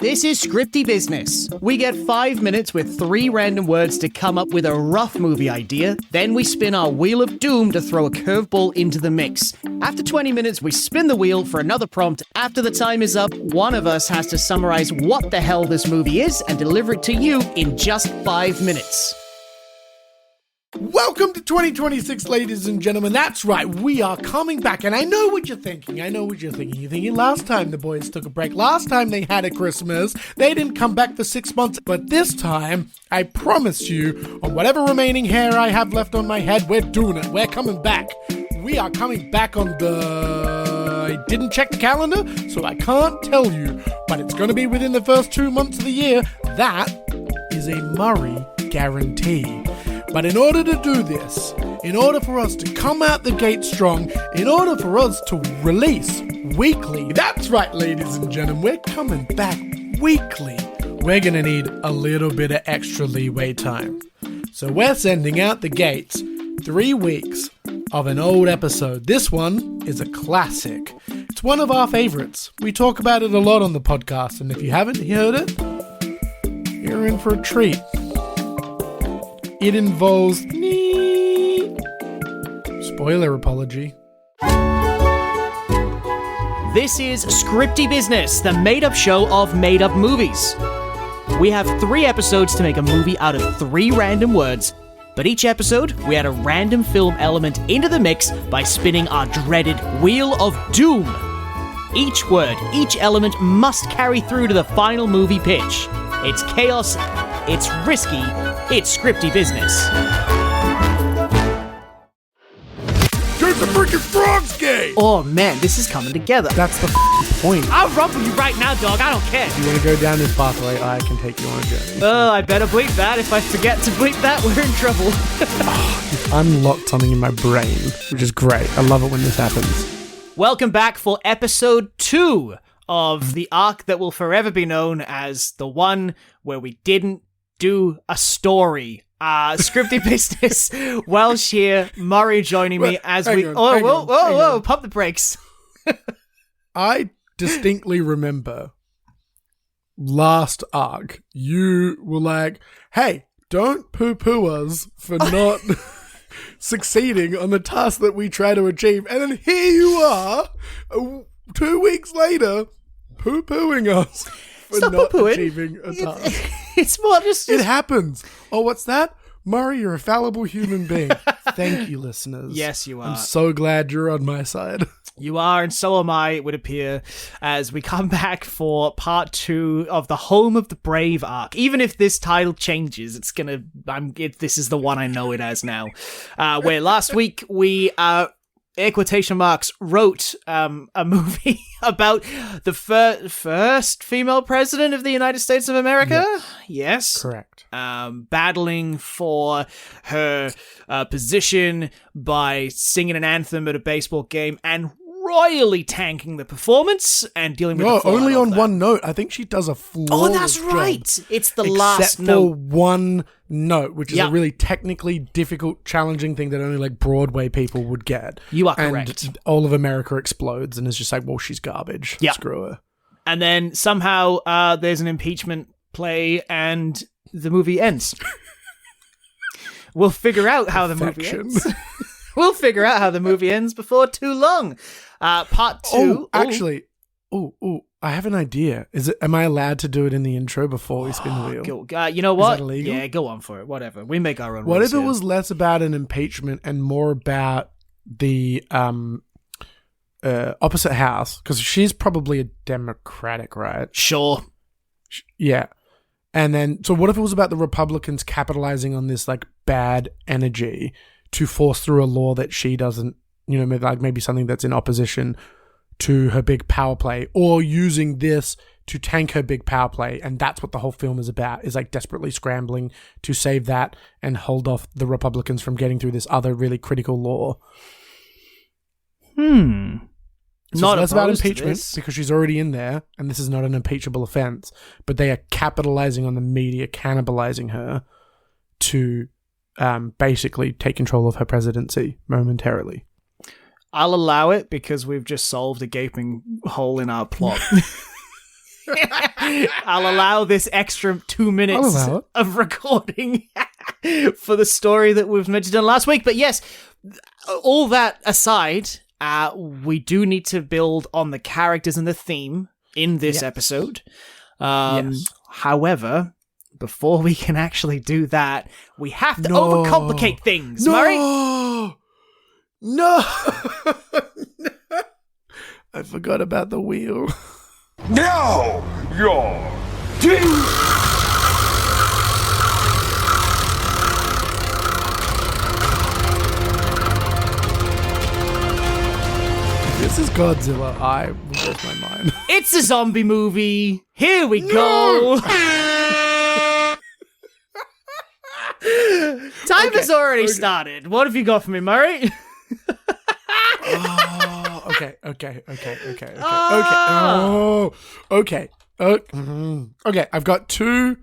This is Scripty Business. We get 5 minutes with 3 random words to come up with a rough movie idea. Then we spin our Wheel of Doom to throw a curveball into the mix. After 20 minutes, we spin the wheel for another prompt. After the time is up, one of us has to summarize what the hell this movie is and deliver it to you in just 5 minutes. Welcome to 2026, ladies and gentlemen. That's right, we are coming back, and I know what you're thinking. You're thinking last time the boys took a break, last time they had a Christmas, they didn't come back for 6 months, but this time, I promise you, on whatever remaining hair I have left on my head, we're doing it. We're coming back. We are coming back on I didn't check the calendar, so I can't tell you, but it's going to be within the first 2 months of the year. That is a Murray guarantee. But in order to do this, in order for us to come out the gate strong, in order for us to release weekly, that's right, ladies and gentlemen, we're coming back weekly. We're going to need a little bit of extra leeway time. So we're sending out the gates 3 weeks of an old episode. This one is a classic. It's one of our favorites. We talk about it a lot on the podcast, and if you haven't heard it, you're in for a treat. It involves... Spoiler apology. This is Scripty Business, the made-up show of made-up movies. We have 3 episodes to make a movie out of 3 random words, but each episode, we add a random film element into the mix by spinning our dreaded Wheel of Doom. Each word, each element must carry through to the final movie pitch. It's chaos, it's risky, it's Scripty Business. There's the freaking frogs game! Oh man, this is coming together. That's the point. I'll rumble you right now, dog. I don't care. If you want to go down this pathway, I can take you on a journey. Oh, I better bleep that. If I forget to bleep that, we're in trouble. You've unlocked something in my brain, which is great. I love it when this happens. Welcome back for episode 2 of the arc that will forever be known as the one where we didn't do a story. Scripty Business, Welsh here, Murray joining me as we... Whoa, pump the brakes. I distinctly remember last arc, you were like, hey, don't poo-poo us for not succeeding on the task that we try to achieve. And then here you are, 2 weeks later, poo-pooing us for not achieving a task. It's more just... It happens. Oh, what's that? Murray, you're a fallible human being. Thank you, listeners. Yes, you are. I'm so glad you're on my side. You are, and so am I, it would appear, as we come back for part 2 of the Home of the Brave arc. Even if this title changes, it's gonna... this is the one I know it as now. Where last week we... air quotation marks, wrote a movie about the first female president of the United States of America. Yes. Correct. Battling for her position by singing an anthem at a baseball game and royally tanking the performance and dealing with the fallout only of on that. one note. I think she does a flawless that's right. job, it's the last except note. for one note, which is a really technically difficult, challenging thing that only like Broadway people would get. You are correct. And all of America explodes and is just like, well, she's garbage. Yeah. Screw her. And then somehow there's an impeachment play and the movie ends. We'll figure out how the movie ends. We'll figure out how the movie ends before too long. Part 2. Actually, I have an idea. Am I allowed to do it in the intro before we spin the wheel? You know what? Is that illegal? Yeah, go on for it. Whatever. We make our own What rules if it here. was less about an impeachment and more about the opposite house? Because she's probably a Democratic, right? Sure. Yeah. And then, so what if it was about the Republicans capitalizing on this like bad energy to force through a law that she doesn't, maybe something that's in opposition to her big power play, or using this to tank her big power play. And that's what the whole film is about, is like desperately scrambling to save that and hold off the Republicans from getting through this other really critical law. So Not less about opposed to impeachment this. because she's already in there and this is not an impeachable offense, but they are capitalizing on the media cannibalizing her to basically take control of her presidency momentarily. I'll allow it because we've just solved a gaping hole in our plot. I'll allow this extra 2 minutes allow it. of recording for the story that we've meant to do last week. But yes, all that aside, we do need to build on the characters and the theme in this episode. However, before we can actually do that, we have to overcomplicate things, Murray. No! I forgot about the wheel. Now you're This is Godzilla. I will lose my mind. It's a zombie movie. Here we go. Time has already started. What have you got for me, Murray? Okay. Okay, I've got 2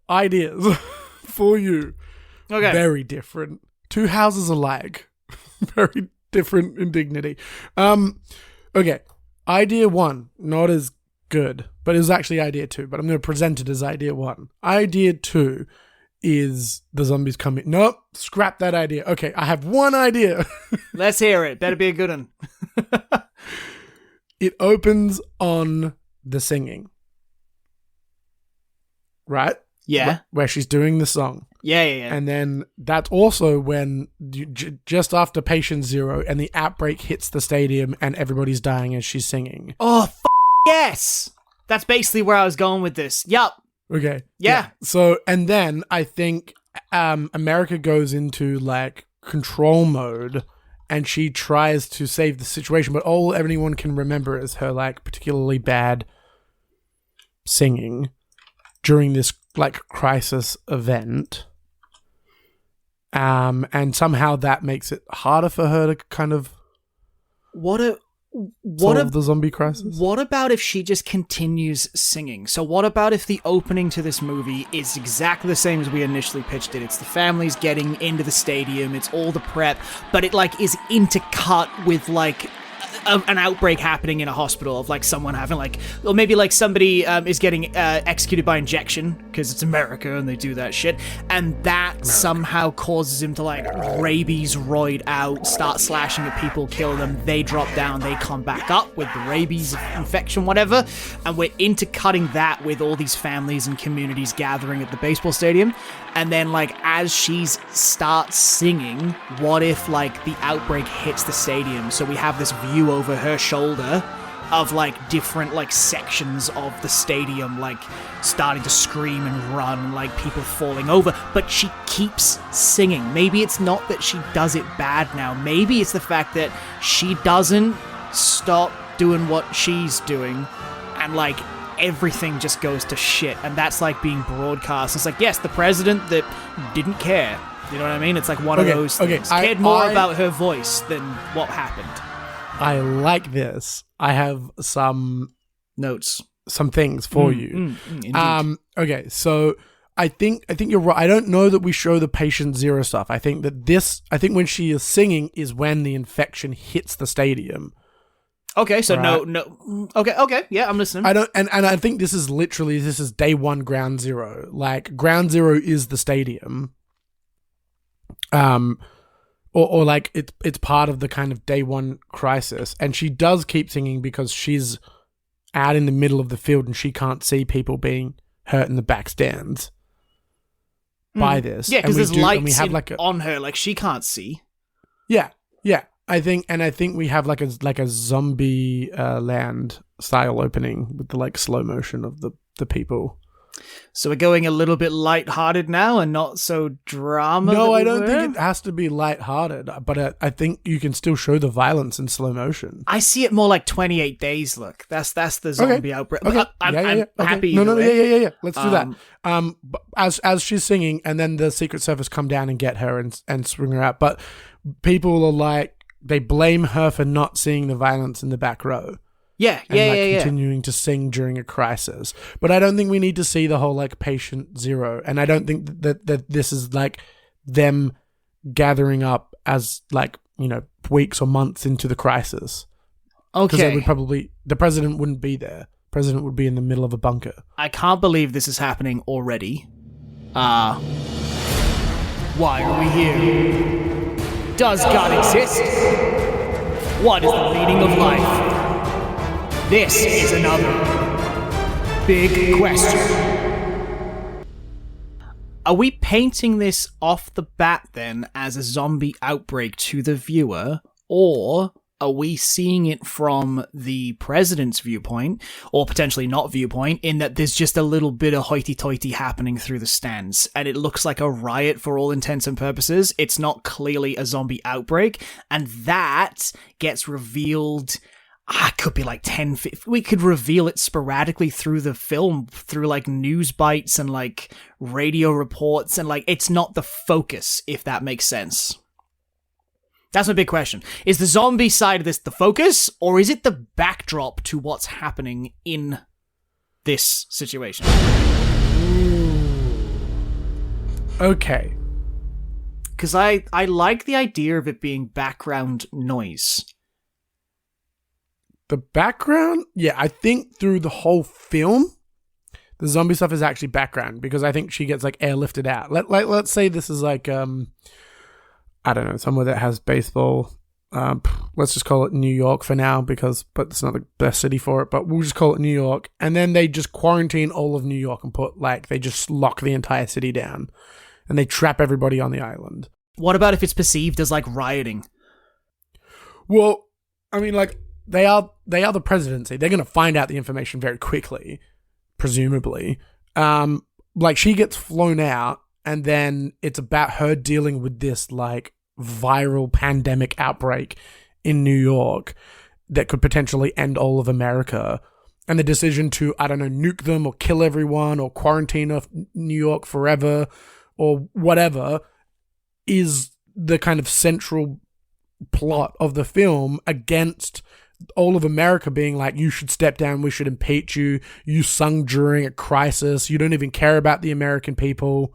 ideas for you. Okay. Very different. 2 houses alike. Very different in dignity. Okay. Idea 1, not as good, but it was actually idea 2, but I'm going to present it as idea 1. Idea 2 is the zombies coming. Nope, scrap that idea. Okay, I have one idea. Let's hear it. Better be a good one. It opens on the singing. Right? Yeah. Where she's doing the song. Yeah. And then that's also when, just after patient 0 and the outbreak hits the stadium and everybody's dying as she's singing. Oh, yes! That's basically where I was going with this. Yup. Okay. Yeah. So, and then I think America goes into like control mode and she tries to save the situation, but all everyone can remember is her like particularly bad singing during this like crisis event. And somehow that makes it harder for her to kind of solve the zombie crisis. What about if she just continues singing? So what about if the opening to this movie is exactly the same as we initially pitched it? It's the families getting into the stadium, it's all the prep, but it like is intercut with like an outbreak happening in a hospital of like someone having like, or maybe like somebody is getting executed by injection because it's America and they do that shit, and that somehow causes him to like rabies roid out, start slashing at people, kill them, they drop down, they come back up with the rabies infection, whatever, and we're intercutting that with all these families and communities gathering at the baseball stadium. And then, like, as she starts singing, what if, like, the outbreak hits the stadium? So we have this view over her shoulder of, like, different, like, sections of the stadium, like, starting to scream and run, like, people falling over. But she keeps singing. Maybe it's not that she does it bad now. Maybe it's the fact that she doesn't stop doing what she's doing and, like, everything just goes to shit, and that's like being broadcast. It's like, yes, the president that didn't care. You know what I mean? It's like one of those things. Cared more about her voice than what happened. I like this. I have some notes, some things for you. Indeed. Okay, so I think you're right. I don't know that we show the patient 0 stuff. I think when she is singing is when the infection hits the stadium. Okay, so right. no. Okay, yeah, I'm listening. And I think this is day 1, ground 0. Like, ground 0 is the stadium. Or like it's part of the kind of day 1 crisis. And she does keep singing because she's out in the middle of the field and she can't see people being hurt in the back stands by this. Yeah, because there's lights on her, like she can't see. Yeah. I think we have like a zombie land style opening with the like slow motion of the people. So we're going a little bit lighthearted now and not so drama. No, I don't think it has to be lighthearted, but I think you can still show the violence in slow motion. I see it more like 28 Days look. That's the zombie outbreak. Okay. I'm happy. Yeah. Let's do that. As she's singing, and then the Secret Service come down and get her and swing her out. But people are like, they blame her for not seeing the violence in the back row. Yeah. Continuing to sing during a crisis. But I don't think we need to see the whole like patient 0. And I don't think that this is like them gathering up as like, you know, weeks or months into the crisis. Okay. Because the president wouldn't be there. President would be in the middle of a bunker. I can't believe this is happening already. Why are we here? Does God exist? What is the meaning of life? This is another big question. Are we painting this off the bat then as a zombie outbreak to the viewer, or are we seeing it from the president's viewpoint, or potentially not viewpoint, in that there's just a little bit of hoity-toity happening through the stands, and it looks like a riot for all intents and purposes? It's not clearly a zombie outbreak, and that gets revealed... it could be like 10, 15, we could reveal it sporadically through the film, through like news bites and like radio reports, and like it's not the focus, if that makes sense. That's my big question. Is the zombie side of this the focus, or is it the backdrop to what's happening in this situation? Okay. Because I like the idea of it being background noise. The background? Yeah, I think through the whole film, the zombie stuff is actually background, because I think she gets like airlifted out. Let's say this is like, I don't know, somewhere that has baseball. Let's just call it New York for now, but it's not the best city for it, but we'll just call it New York. And then they just quarantine all of New York and they just lock the entire city down and they trap everybody on the island. What about if it's perceived as like rioting? Well, I mean, like, they are the presidency. They're going to find out the information very quickly, presumably. Like, she gets flown out, and then it's about her dealing with this, like, viral pandemic outbreak in New York that could potentially end all of America. And the decision to, I don't know, nuke them or kill everyone or quarantine off New York forever or whatever is the kind of central plot of the film, against all of America being like, you should step down, we should impeach you, you sung during a crisis, you don't even care about the American people.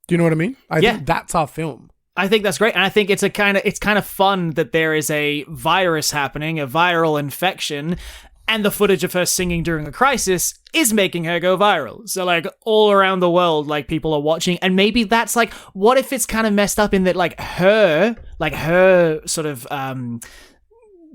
Do you know what I mean? I think that's our film. I think that's great, and I think it's kind of fun that there is a virus happening, a viral infection, and the footage of her singing during a crisis is making her go viral. So, like, all around the world, like, people are watching, and maybe that's, like, what if it's kind of messed up in that, like, her sort of,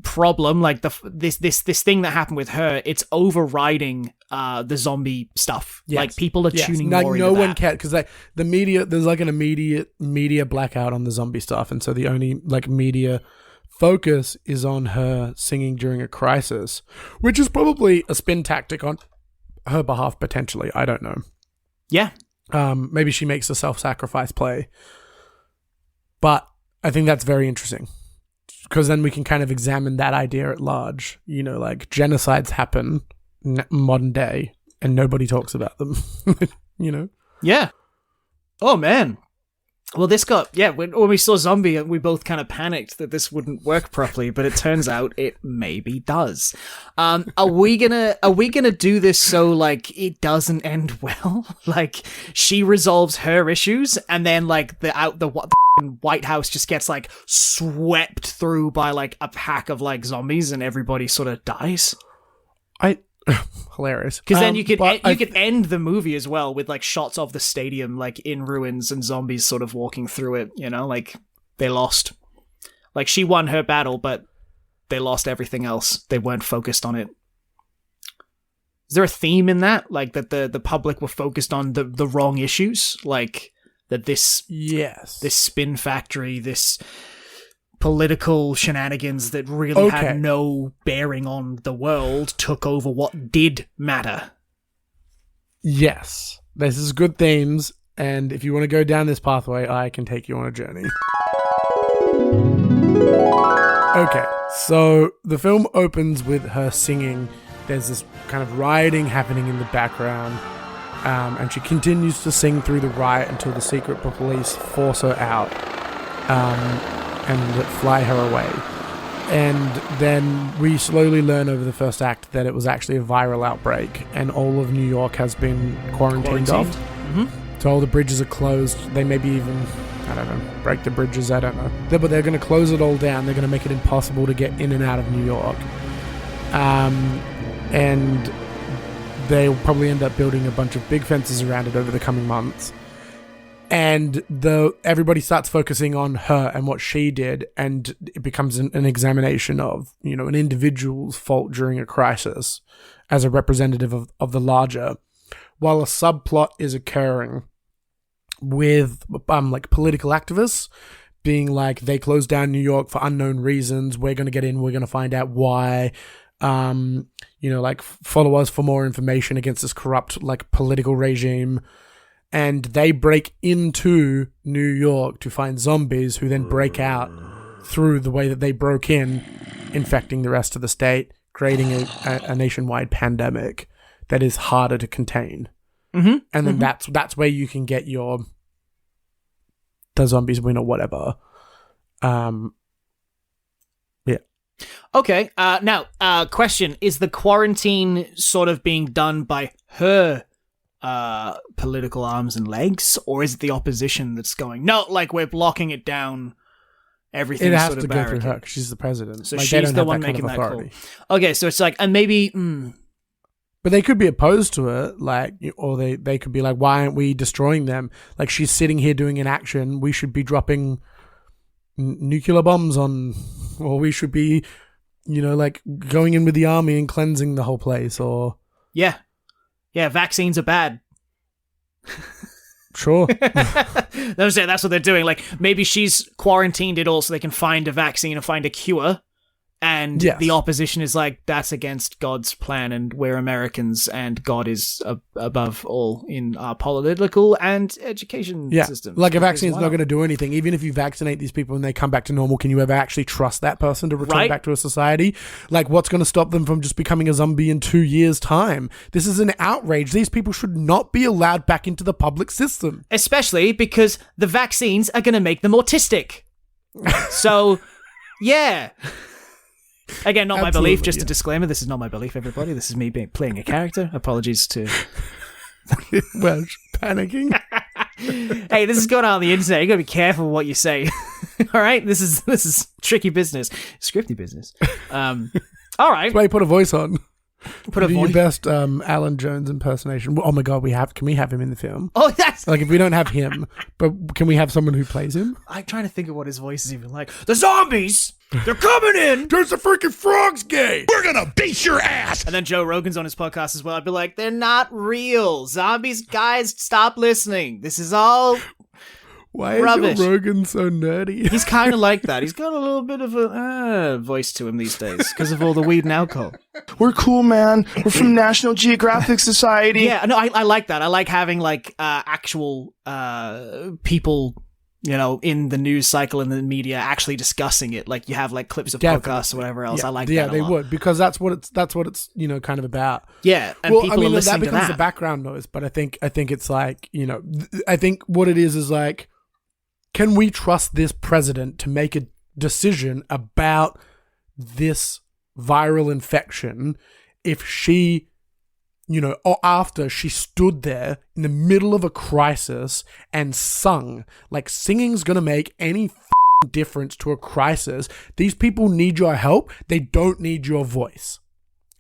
problem, like this thing that happened with her, it's overriding the zombie stuff. Yes. Like, people are tuning more into that. No one cares, because the media, there's like an immediate media blackout on the zombie stuff, and so the only like media focus is on her singing during a crisis, which is probably a spin tactic on her behalf, potentially. I don't know. Yeah. Maybe she makes a self-sacrifice play, but I think that's very interesting, because then we can kind of examine that idea at large. You know, like, genocides happen modern day and nobody talks about them. You know? Yeah. Oh, man. Well, this got... Yeah, when we saw Zombie, we both kind of panicked that this wouldn't work properly, but it turns out it maybe does. Are we gonna do this so, like, it doesn't end well? Like, she resolves her issues, and then, like, the White House just gets, like, swept through by, like, a pack of, like, zombies, and everybody sort of dies? Hilarious. Because then you could end the movie as well with, like, shots of the stadium, like, in ruins and zombies sort of walking through it, you know? Like, they lost. Like, she won her battle, but they lost everything else. They weren't focused on it. Is there a theme in that? Like, that the public were focused on the wrong issues? Like, that this spin factory, this political shenanigans that really had no bearing on the world took over what did matter. Yes. This is good themes, and if you want to go down this pathway, I can take you on a journey. Okay, so the film opens with her singing. There's this kind of rioting happening in the background, and she continues to sing through the riot until the secret police force her out and fly her away. And then we slowly learn over the first act that it was actually a viral outbreak, and all of New York has been quarantined off. Mm-hmm. So all the bridges are closed. They maybe even, I don't know, break the bridges, I don't know. But they're going to close it all down. They're going to make it impossible to get in and out of New York. and they'll probably end up building a bunch of big fences around it over the coming months. And everybody starts focusing on her and what she did, and it becomes an examination of, an individual's fault during a crisis as a representative of the larger, while a subplot is occurring with political activists being like, they closed down New York for unknown reasons. We're going to get in. We're going to find out why. Follow us for more information against this corrupt, political regime. And they break into New York to find zombies who then break out through the way that they broke in, infecting the rest of the state, creating a nationwide pandemic that is harder to contain. Mm-hmm. And then that's where you can get the zombies win or whatever. Yeah. Okay. Now, question: is the quarantine sort of being done by her political arms and legs, or is it the opposition that's going, no, we're blocking it down, everything? It has to go through her because she's the president. So she's the one making that call. Okay, so it's and maybe but they could be opposed to it, or they could be like, why aren't we destroying them? She's sitting here doing an action, we should be dropping nuclear bombs on, or we should be going in with the army and cleansing the whole place, or yeah, vaccines are bad. Sure. That's what they're doing. Maybe she's quarantined it all so they can find a vaccine or find a cure. And the opposition is that's against God's plan, and we're Americans, and God is above all in our political and education system. A vaccine's not going to do anything. Even if you vaccinate these people and they come back to normal, can you ever actually trust that person to return back to a society? What's going to stop them from just becoming a zombie in 2 years' time? This is an outrage. These people should not be allowed back into the public system. Especially because the vaccines are going to make them autistic. So, yeah. Again, not my belief. Just a disclaimer: this is not my belief, everybody. This is me playing a character. Apologies to well, panicking. Hey, this is going on the internet. You got to be careful with what you say. All right, this is tricky business, scripty business. All right. That's why you put a voice on. Put a do voice. Your best Alan Jones impersonation. Oh my god, can we have him in the film? Oh, that's if we don't have him, but can we have someone who plays him? I'm trying to think of what his voice is even like. The zombies, they're coming in. There's the freaking frogs gay. We're gonna beat your ass. And then Joe Rogan's on his podcast as well. I'd be like, they're not real zombies, guys. Stop listening. This is all. Why rubbish. Is Joe Rogan so nerdy? He's kind of like that. He's got a little bit of a voice to him these days because of all the weed and alcohol. We're cool, man. We're from National Geographic Society. Yeah, no, I like that. I like having actual people, in the news cycle and the media actually discussing it. You have clips of podcasts or whatever else. I like that. Yeah, they would, because that's what it's kind of about. Yeah, and people are listening that becomes to that. the background noise, but I think it's I think what it is can we trust this president to make a decision about this viral infection if she, or after she stood there in the middle of a crisis and sung? Singing's going to make any difference to a crisis. These people need your help. They don't need your voice.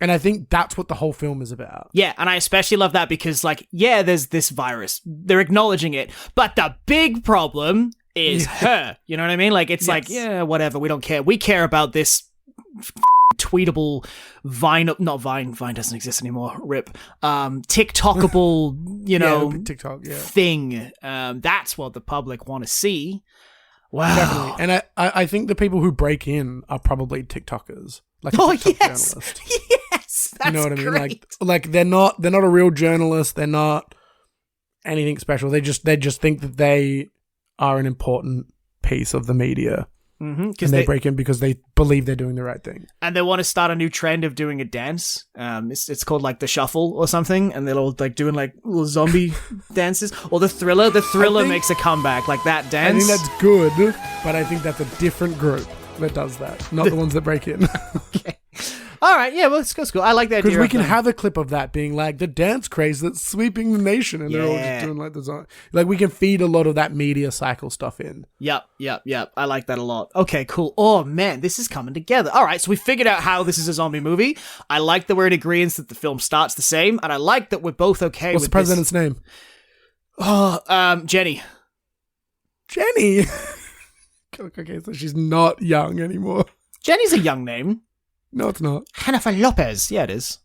And I think that's what the whole film is about. Yeah, and I especially love that because, there's this virus. They're acknowledging it. But the big problem is her. You know what I mean? Yeah, whatever. We don't care. We care about this tweetable Vine. Not Vine. Vine doesn't exist anymore. RIP. TikTokable, TikTok, thing. That's what the public want to see. Wow. Definitely. And I think the people who break in are probably TikTokers. Journalist. Yes, that's you know what great. I mean? They're not a real journalist. They're not anything special. They just think that they are an important piece of the media. Mm-hmm, and they break in because they believe they're doing the right thing. And they want to start a new trend of doing a dance. It's called the shuffle or something, and they're all doing little zombie dances. Or the thriller. The thriller makes a comeback, that dance. I think that's good, but I think that's a different group that does that, not the ones that break in. Okay. All right, yeah, well, that's cool. I like that idea. Because we can have a clip of that being like the dance craze that's sweeping the nation, and they're all Yeah. just doing like the like we can feed a lot of that media cycle stuff in. Yep. I like that a lot. Okay, cool. Oh, man, this is coming together. All right, so we figured out how this is a zombie movie. I like that we're in agreement that the film starts the same, and I like that we're both okay What's with the president's name? Jenny. Jenny. Okay, so she's not young anymore. Jenny's a young name. No, it's not. Jennifer Lopez. Yeah, it is.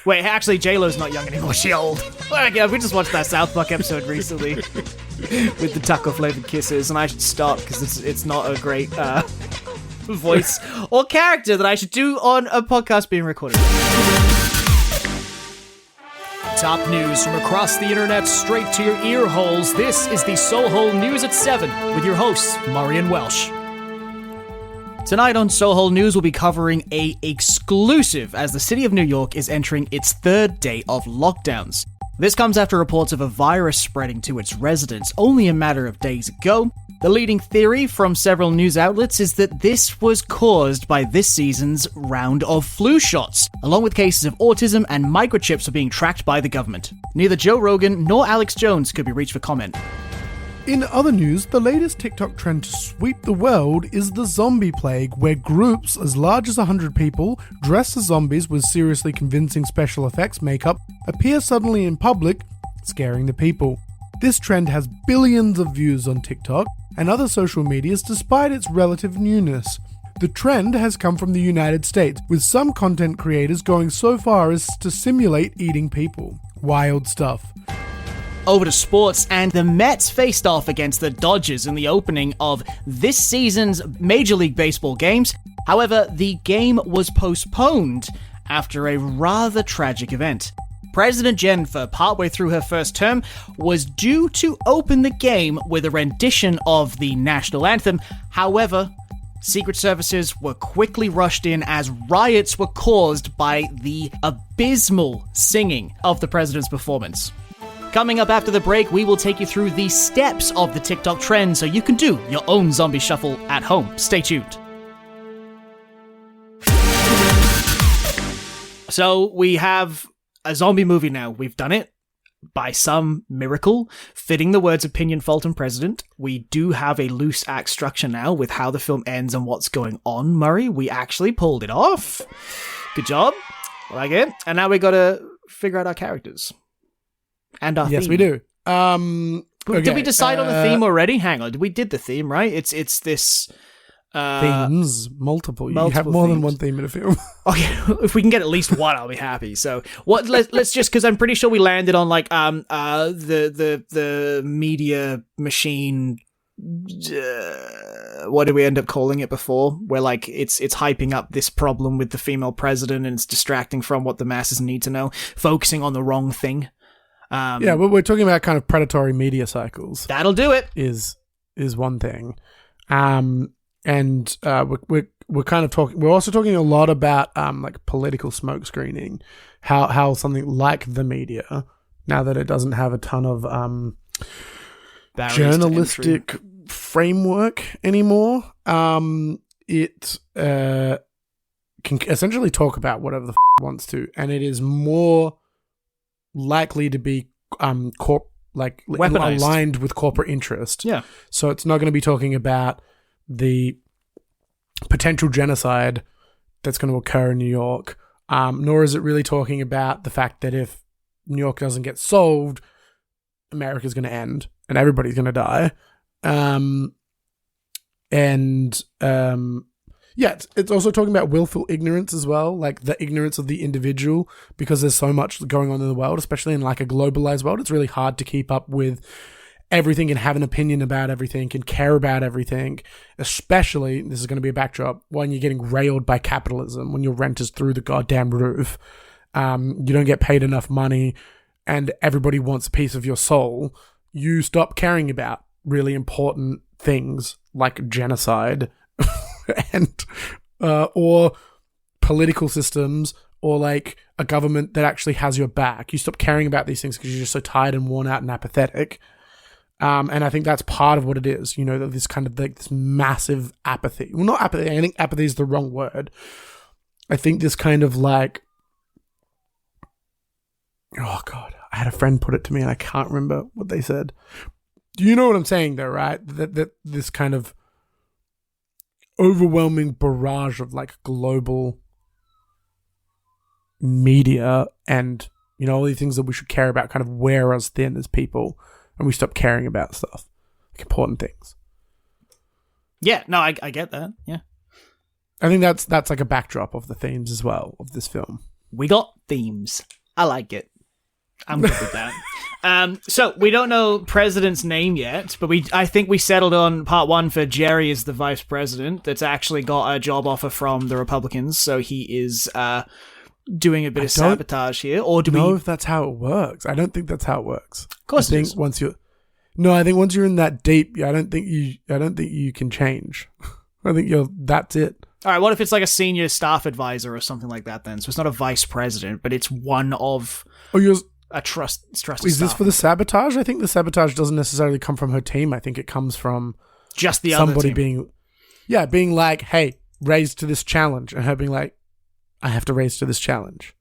Wait, actually, J-Lo's not young anymore. She's old. Well, yeah, we just watched that South Park episode recently with the taco-flavored kisses, and I should stop because it's not a great voice or character that I should do on a podcast being recorded. Top news from across the internet straight to your ear holes. This is the Sohole News at 7 with your hosts, Murray and Welsh. Tonight on Sohole News, we'll be covering a exclusive as the city of New York is entering its third day of lockdowns. This comes after reports of a virus spreading to its residents only a matter of days ago. The leading theory from several news outlets is that this was caused by this season's round of flu shots, along with cases of autism and microchips are being tracked by the government. Neither Joe Rogan nor Alex Jones could be reached for comment. In other news, the latest TikTok trend to sweep the world is the zombie plague, where groups as large as 100 people, dressed as zombies with seriously convincing special effects makeup, appear suddenly in public, scaring the people. This trend has billions of views on TikTok and other social medias despite its relative newness. The trend has come from the United States, with some content creators going so far as to simulate eating people. Wild stuff. Over to sports, and the Mets faced off against the Dodgers in the opening of this season's Major League Baseball games. However, the game was postponed after a rather tragic event. President Jennifer, partway through her first term, was due to open the game with a rendition of the national anthem. However, Secret Services were quickly rushed in as riots were caused by the abysmal singing of the president's performance. Coming up after the break, we will take you through the steps of the TikTok trend so you can do your own zombie shuffle at home. Stay tuned. So we have a zombie movie now. We've done it by some miracle, fitting the words opinion, fault, and president. We do have a loose act structure now with how the film ends and what's going on, Murray. We actually pulled it off. Good job. I like it. And now we got to figure out our characters. And our Yes, theme. we do. Did we decide on the theme already? Hang on. We did the theme, right? It's this... themes, multiple. You have multiple more than themes. one theme in a film. Okay, if we can get at least one, I'll be happy. So what? Let's just, because I'm pretty sure we landed on like the media machine. What did we end up calling it before? Where like it's hyping up this problem with the female president and it's distracting from what the masses need to know, focusing on the wrong thing. Yeah, but we're talking about kind of predatory media cycles. That'll do it. Is one thing, and we're kind of talking. We're also talking a lot about like political smoke screening, how something like the media, now that it doesn't have a ton of Barriers to journalistic entry. framework anymore, it can essentially talk about whatever the it wants to, and it is more likely to be Weaponized. aligned with corporate interest. Yeah. So it's not going to be talking about the potential genocide that's going to occur in New York, nor is it really talking about the fact that if New York doesn't get solved, America's going to end and everybody's going to die. Yeah, it's also talking about willful ignorance as well, like the ignorance of the individual, because there's so much going on in the world, especially in like a globalized world. It's really hard to keep up with everything and have an opinion about everything and care about everything, especially, this is going to be a backdrop, when you're getting railed by capitalism, when your rent is through the goddamn roof, you don't get paid enough money, and everybody wants a piece of your soul. You stop caring about really important things like genocide and or political systems, or like a government that actually has your back. You stop caring about these things because you're just so tired and worn out and apathetic. And I think that's part of what it is, you know, this kind of like this massive apathy. Well, not apathy. I think apathy is the wrong word. I think this kind of like, oh God, I had a friend put it to me and I can't remember what they said. Do you know what I'm saying though, right? That this kind of overwhelming barrage of like global media and, you know, all these things that we should care about kind of wear us thin as people, and we stop caring about stuff, like important things. Yeah, no, I get that. Yeah. I think that's like a backdrop of the themes as well of this film. We got themes. I like it. I'm good with that. So we don't know president's name yet, but I think we settled on part one for Jerry as the vice president. That's actually got a job offer from the Republicans, so he is doing a bit of sabotage here. Or do we know if that's how it works? I don't think that's how it works. Of course, I think once you're in that deep, I don't think you can change. I think that's it. All right, what if it's like a senior staff advisor or something like that then? So it's not a vice president, but it's one of a trusted Is this staff. for the sabotage? I think the sabotage doesn't necessarily come from her team. I think it comes from just the somebody other team. being like, hey, raise to this challenge. And her being like, I have to raise to this challenge.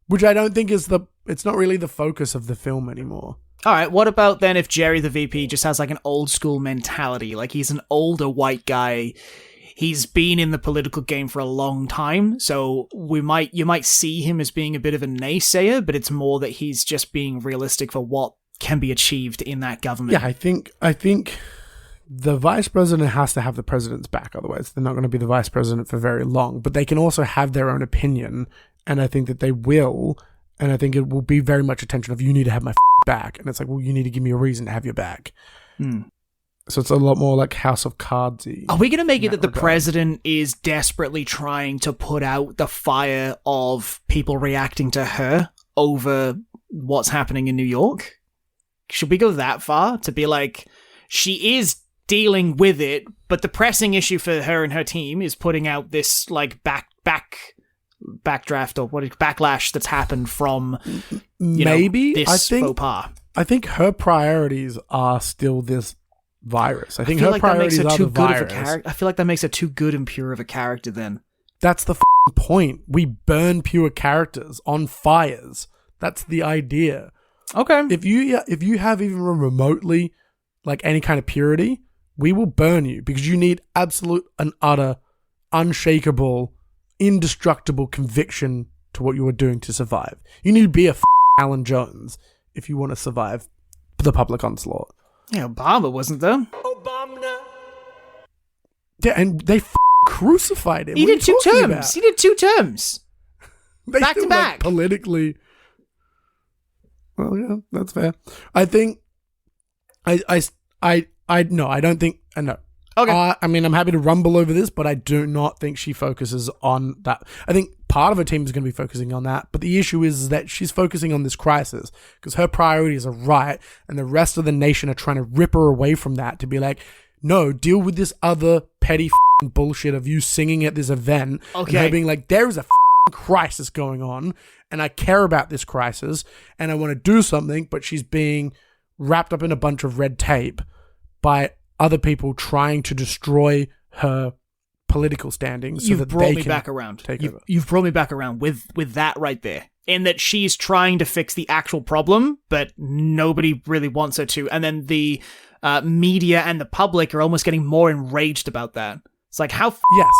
Which I don't think it's not really the focus of the film anymore. All right, what about then if Jerry the VP just has like an old school mentality? Like he's an older white guy. He's been in the political game for a long time, so you might see him as being a bit of a naysayer, but it's more that he's just being realistic for what can be achieved in that government. Yeah, I think the vice president has to have the president's back, otherwise they're not going to be the vice president for very long. But they can also have their own opinion, and I think that they will, and I think it will be very much a tension of, you need to have my back, and it's like, well, you need to give me a reason to have your back. So it's a lot more like House of Cards-y. Are we going to make it that the president is desperately trying to put out the fire of people reacting to her over what's happening in New York? Should we go that far to be like, she is dealing with it, but the pressing issue for her and her team is putting out this like backdraft or backlash that's happened from this faux pas. I think her priorities are still this virus. I think her like priorities are the virus. I feel like that makes her too good and pure of a character then. That's the point. We burn pure characters on fires. That's the idea. Okay. If you have even remotely like any kind of purity, we will burn you because you need absolute and utter, unshakable, indestructible conviction to what you are doing to survive. You need to be a Alan Jones if you want to survive the public onslaught. Yeah, Obama wasn't though. Yeah, and they crucified him. He did 2 terms. He did 2 terms. Back to back. Politically. Well, yeah, that's fair. I think no, I don't think no. Okay. I mean, I'm happy to rumble over this, but I do not think she focuses on that. I think part of her team is going to be focusing on that, but the issue is that she's focusing on this crisis because her priorities are right, and the rest of the nation are trying to rip her away from that to be like, no, deal with this other petty bullshit of you singing at this event. Okay. And her being like, there is a crisis going on, and I care about this crisis, and I want to do something, but she's being wrapped up in a bunch of red tape by other people trying to destroy her political standing so that they can back around. Take over. You've brought me back around with that right there. In that she's trying to fix the actual problem, but nobody really wants her to. And then the media and the public are almost getting more enraged about that. It's like, how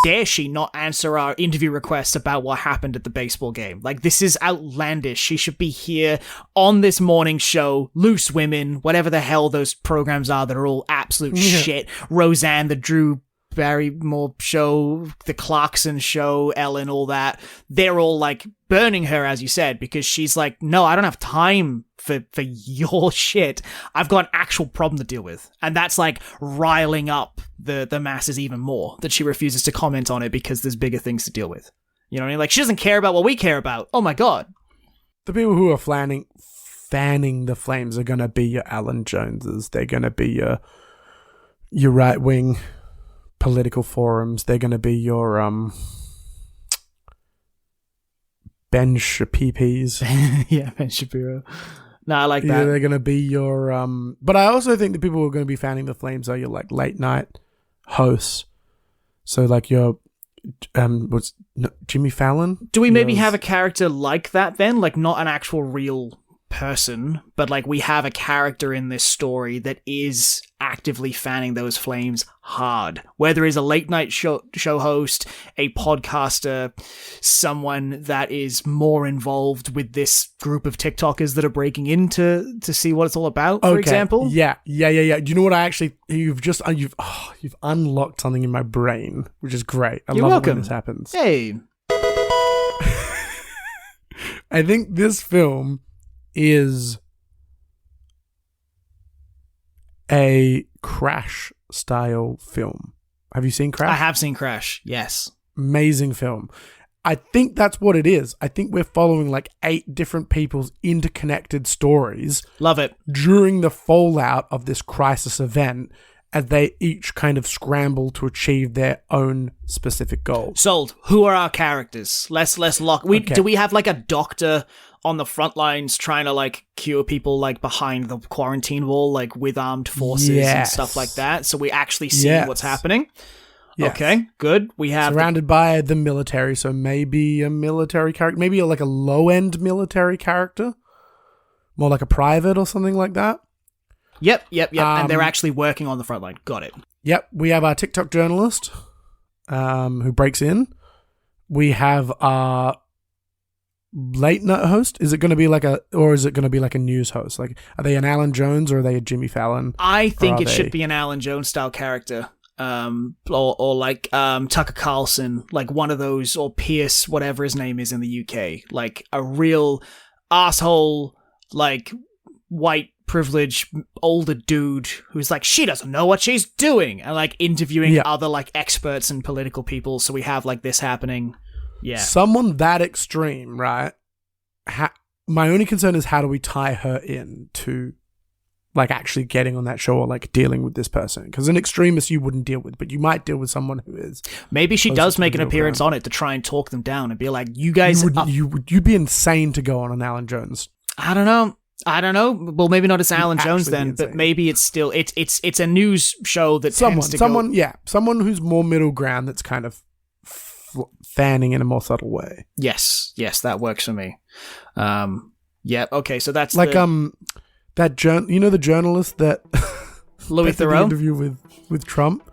dare she not answer our interview requests about what happened at the baseball game? Like, this is outlandish. She should be here on this morning show, Loose Women, whatever the hell those programs are that are all absolute shit. Roseanne, the Drew Barrymore show, the Clarkson show, Ellen, all that. They're all like burning her, as you said, because she's like, no, I don't have time for your shit. I've got an actual problem to deal with. And that's like riling up the masses even more, that she refuses to comment on it because there's bigger things to deal with. You know what I mean? Like, she doesn't care about what we care about. Oh my God. The people who are fanning the flames are going to be your Alan Joneses. They're going to be your right-wing political forums. They're going to be your Ben Shapiro's. Yeah, Ben Shapiro. No, I like that. Yeah, they're going to be your but I also think the people who are going to be fanning the flames are your like late night hosts. So like your No, Jimmy Fallon? Do we maybe have a character like that then? Like, not an actual real person, but like we have a character in this story that is actively fanning those flames hard. Whether he's a late night show host, a podcaster, someone that is more involved with this group of TikTokers that are breaking in to see what it's all about, for example. Yeah. Do you know what you've unlocked something in my brain, which is great. You're love welcome. it when this happens. Hey. I think this film is a Crash style film. Have you seen Crash? I have seen Crash, yes. Amazing film. I think that's what it is. I think we're following like 8 different people's interconnected stories. Love it. During the fallout of this crisis event, as they each kind of scramble to achieve their own specific goals. Sold. Who are our characters? Let's lock. Do we have like a doctor on the front lines trying to like cure people like behind the quarantine wall, like with armed forces and stuff like that? So we actually see what's happening. Yes. Okay, good. We have surrounded by the military, so maybe a military character, maybe like a low-end military character, more like a private or something like that. Yep. And they're actually working on the front line. Got it. Yep. We have our TikTok journalist who breaks in. We have our late night host. Is it going to be like a news host? Like, are they an Alan Jones or are they a Jimmy Fallon? I think it should be an Alan Jones style character. Or like Tucker Carlson, like one of those, or Pierce, whatever his name is in the UK. Like a real asshole, like white privileged older dude who's like, she doesn't know what she's doing, and like interviewing other like experts and political people. So we have like this happening. Yeah, someone that extreme, right? My only concern is, how do we tie her in to like actually getting on that show or like dealing with this person? Because an extremist you wouldn't deal with, but you might deal with someone who is. Maybe she does make an appearance on it to try and talk them down and be like, you guys, you'd be insane to go on an Alan Jones. I don't know. Well, maybe not as Alan Jones then, but maybe it's still it's a news show that someone who's more middle ground, that's kind of fanning in a more subtle way. Yes, that works for me. Okay, so that's like that the journalist that Louis Theroux, the interview with Trump.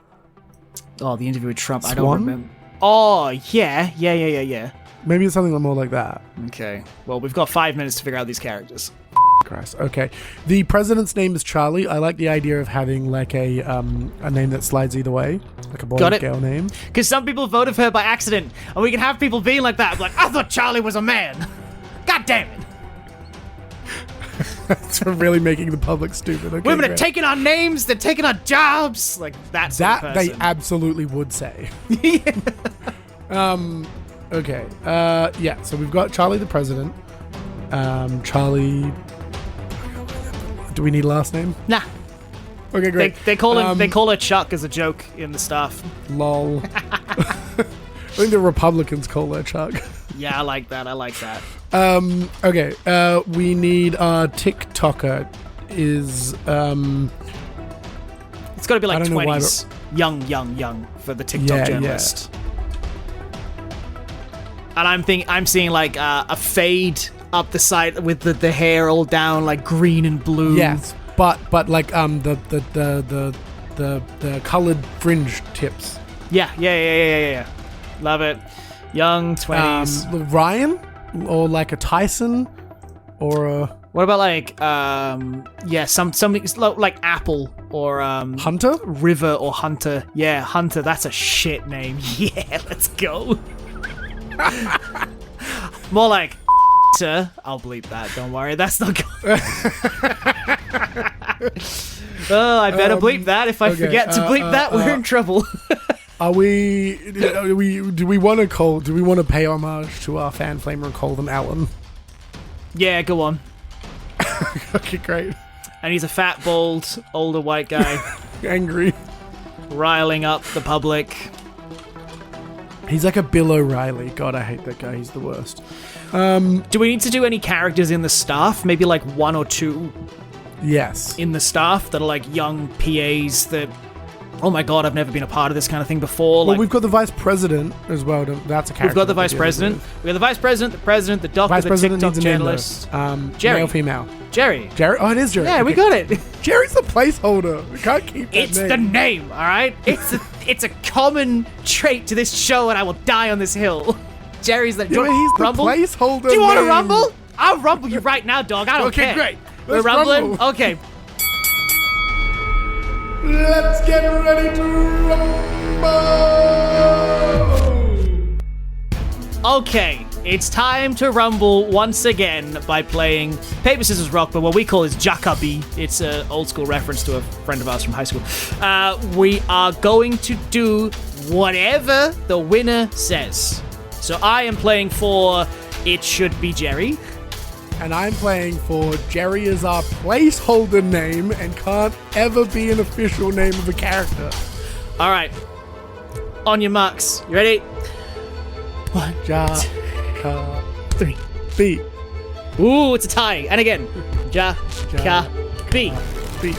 Oh, the interview with Trump. Swan? I don't remember. Oh, yeah. Maybe it's something more like that. Okay. Well, we've got 5 minutes to figure out these characters. Christ. Okay. The president's name is Charlie. I like the idea of having like a name that slides either way, like a boy or girl name. Because some people voted for her by accident, and we can have people being like that. Like, I thought Charlie was a man. God damn it. That's really making the public stupid. Okay, women are taking our names. They're taking our jobs. Like that. They absolutely would say. Okay. So we've got Charlie the president. Charlie. Do we need a last name? Nah. Okay, great. They call her Chuck as a joke in the stuff. Lol. I think the Republicans call her Chuck. Yeah, I like that. Okay. We need our TikToker is it's got to be like 20s. Young for the TikTok journalist. And I'm seeing like a fade up the side with the hair all down like green and blue. Yes, but like the colored fringe tips. Yeah. Love it. Young 20s. Ryan, or like a Tyson, or a. What about like something like Apple or Hunter, River or Hunter? Yeah, Hunter. That's a shit name. Yeah, let's go. More like I'll bleep that, don't worry, that's not good. Oh, I better bleep that. If I forget to bleep that, we're in trouble. Do we want to pay homage to our fan flamer and call them Alan? Yeah, go on. Okay, great. And he's a fat, bald, older white guy. Angry. Riling up the public. He's like a Bill O'Reilly. God, I hate that guy. He's the worst. Do we need to do any characters in the staff? Maybe like 1 or 2? Yes. In the staff that are like young PAs that Oh my god, I've never been a part of this kind of thing before. Well, we've got the vice president as well. That's a character. We've got the vice president. We got the vice president, the president, the doctor, Vice the president TikTok needs a name, journalist. though. Jerry. Male, female. Jerry. Jerry? Oh, it is Jerry. Yeah, we Okay. got it. Jerry's the placeholder. We can't keep that It's name. the name, all right? It's a common trait to this show, and I will die on this hill. Jerry's the. Yeah, but he's the rumble? placeholder. Do you want to name. rumble? I'll rumble you right now, dog. I don't Okay, care. great. We're Let's rumbling? rumble. Okay. Let's get ready to rumble! Okay, it's time to rumble once again by playing Paper, Scissors, Rock, but what we call is Jacobi. It's an old school reference to a friend of ours from high school. We are going to do whatever the winner says. So I am playing for It Should Be Jerry. And I'm playing for Jerry is our placeholder name and can't ever be an official name of a character. All right. On your marks. You ready? One, Three. B. Ooh, it's a tie. And again. B. B.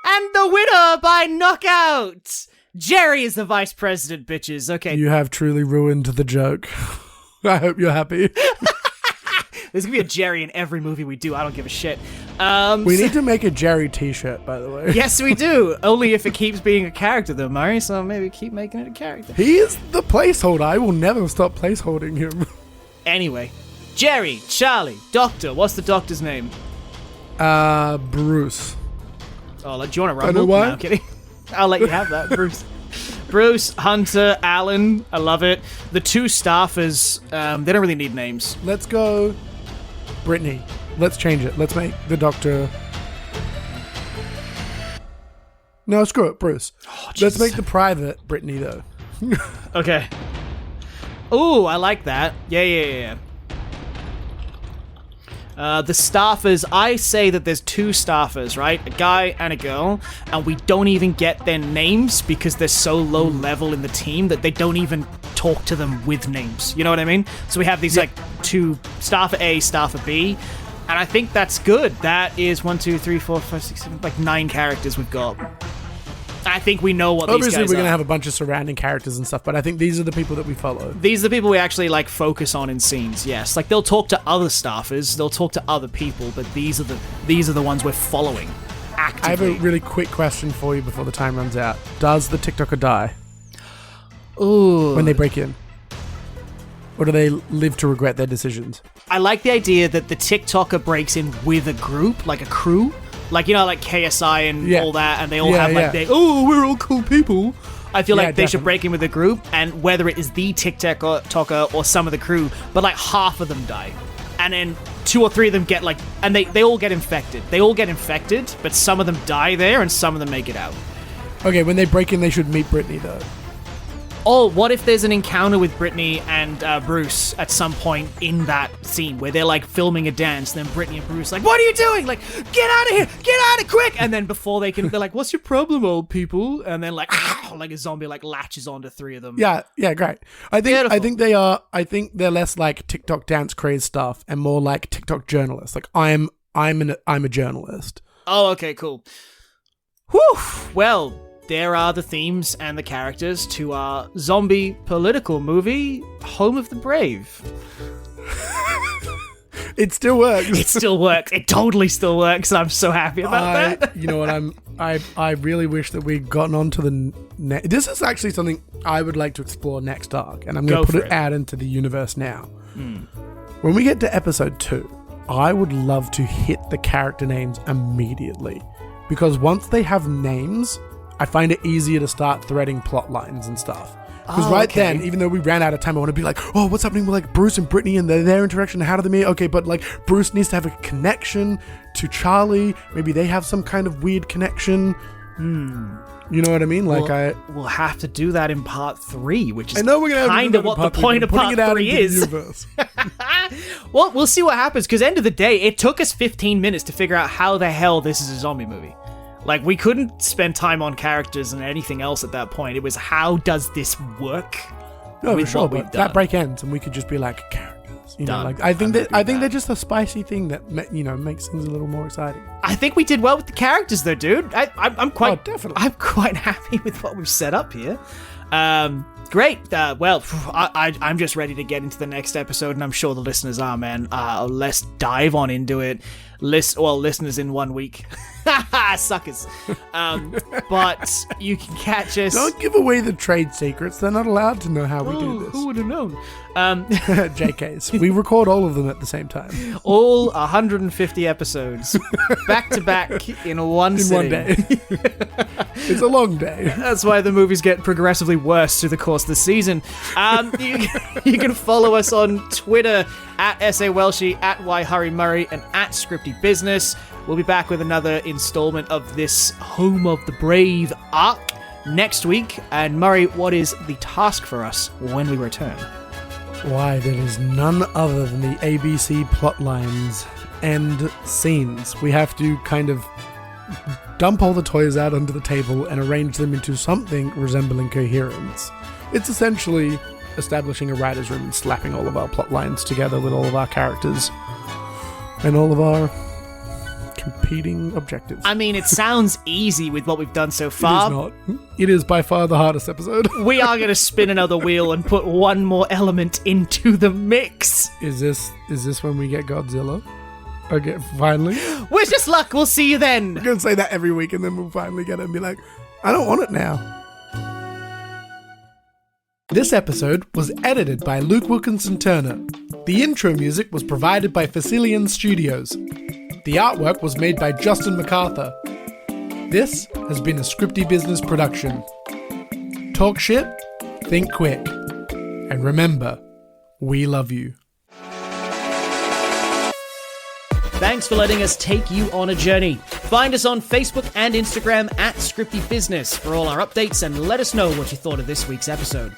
And the winner by knockout. Jerry is the vice president, bitches. Okay. You have truly ruined the joke. I hope you're happy. There's gonna be a Jerry in every movie we do. I don't give a shit. We need to make a Jerry t-shirt, by the way. Yes, we do. Only if it keeps being a character, though, Murray. So maybe keep making it a character. He is the placeholder. I will never stop placeholding him. Anyway, Jerry, Charlie, Doctor. What's the doctor's name? Bruce. Oh, do you want to rumble? I know why. No, I'm kidding. I'll let you have that, Bruce. Bruce, Hunter, Alan. I love it. The two staffers, they don't really need names. Let's go Brittany. Let's change it. Let's make the doctor... No, screw it, Bruce. Let's make the private Brittany, though. Okay. Ooh, I like that. Yeah. The staffers, I say that there's two staffers, right? A guy and a girl, and we don't even get their names because they're so low level in the team that they don't even talk to them with names. You know what I mean? So we have these like two, staffer A, staffer B, and I think that's good. That is 1, 2, 3, 4, 5, 6, 7, like 9 characters we've got. I think we know what these guys are. Obviously, we're going to have a bunch of surrounding characters and stuff, but I think these are the people that we follow. These are the people we actually like focus on in scenes. Yes, like they'll talk to other staffers, they'll talk to other people, but these are the ones we're following actively. I have a really quick question for you before the time runs out. Does the TikToker die Ooh. when they break in? Or do they live to regret their decisions? I like the idea that the TikToker breaks in with a group, like a crew. Like, you know, like KSI and all that, and they all have like, we're all cool people. I feel like they should break in with a group, and whether it is the TikToker or some of the crew, but like half of them die. And then 2 or 3 of them get like, and they all get infected. They all get infected, but some of them die there, and some of them make it out. Okay, when they break in, they should meet Brittany, though. Oh, what if there's an encounter with Brittany and Bruce at some point in that scene where they're like filming a dance, and then Brittany and Bruce like, what are you doing? Like, get out of here! Get out of quick! And then before they can, they're like, what's your problem, old people? And then like a zombie like latches onto 3 of them. Yeah, great. I think they're less like TikTok dance craze stuff and more like TikTok journalists. Like I'm a journalist. Oh, okay, cool. Whew. Well, there are the themes and the characters to our zombie political movie, Home of the Brave. It still works. It still works. It totally still works, and I'm so happy about that. You know what? I really wish that we'd gotten onto the. This is actually something I would like to explore next arc, and I'm going to put it out into the universe now. When we get to episode 2, I would love to hit the character names immediately, because once they have names, I find it easier to start threading plot lines and stuff. Because then, even though we ran out of time, I want to be like, oh, what's happening with like Bruce and Brittany and their interaction? How do they meet? Okay, but like Bruce needs to have a connection to Charlie. Maybe they have some kind of weird connection. You know what I mean? Like we'll have to do that in part 3, which is I know we're gonna kind of what the point of part 3 is. Well, we'll see what happens, because end of the day, it took us 15 minutes to figure out how the hell this is a zombie movie. Like, we couldn't spend time on characters and anything else at that point. It was, how does this work? No, for sure, but that break ends and we could just be like, characters. You know, Done. like I think I'm happy with they're that. just a spicy thing that makes things a little more exciting. I think we did well with the characters, though, dude. I'm quite, Oh, definitely. I'm quite happy with what we've set up here. Great. I'm just ready to get into the next episode, and I'm sure the listeners are, man. Let's dive on into it. Listeners in 1 week. Suckers. But you can catch us. Don't give away the trade secrets. They're not allowed to know how we do this. Who would have known? JKs. We record all of them at the same time. All 150 episodes, back to back in one In sitting. one day. It's a long day. That's why the movies get progressively worse through the course of the season. You can follow us on Twitter at SAWelshie, at YHurryMurray, and at Scripty Business. We'll be back with another installment of this Home of the Brave arc next week. And Murray, what is the task for us when we return? Why, there is none other than the ABC plotlines and scenes. We have to kind of dump all the toys out onto the table and arrange them into something resembling coherence. It's essentially establishing a writer's room and slapping all of our plot lines together with all of our characters and all of our competing objectives. I mean, it sounds easy with what we've done so It is far. not. It is by far the hardest episode. We are going to spin another wheel and put one more element into the mix. Is this when we get Godzilla? Okay, finally. Wish us luck. We'll see you then. I'm going to say that every week and then we'll finally get it and be like, I don't want it now. This episode was edited by Luke Wilkinson Turner. The intro music was provided by Facilian Studios. The artwork was made by Justin MacArthur. This has been a Scripty Business production. Talk shit, think quick. And remember, we love you. Thanks for letting us take you on a journey. Find us on Facebook and Instagram at Scripty Business for all our updates, and let us know what you thought of this week's episode.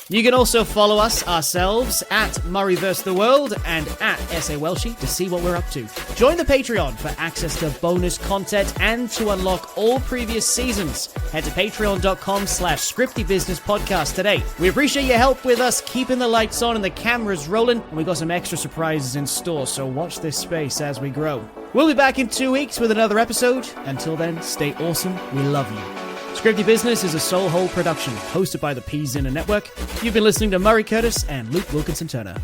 You can also follow us ourselves at Murray vs. the World and at SAWelshie to see what we're up to. Join the Patreon for access to bonus content and to unlock all previous seasons. Head to patreon.com/scriptybusinesspodcast today. We appreciate your help with us keeping the lights on and the cameras rolling, and we got some extra surprises in store, so watch this space as we grow. We'll be back in 2 weeks with another episode. Until then, stay awesome. We love you. Scripty Business is a Soul Hole production, hosted by the P Zinner Network. You've been listening to Murray Curtis and Luke Wilkinson Turner.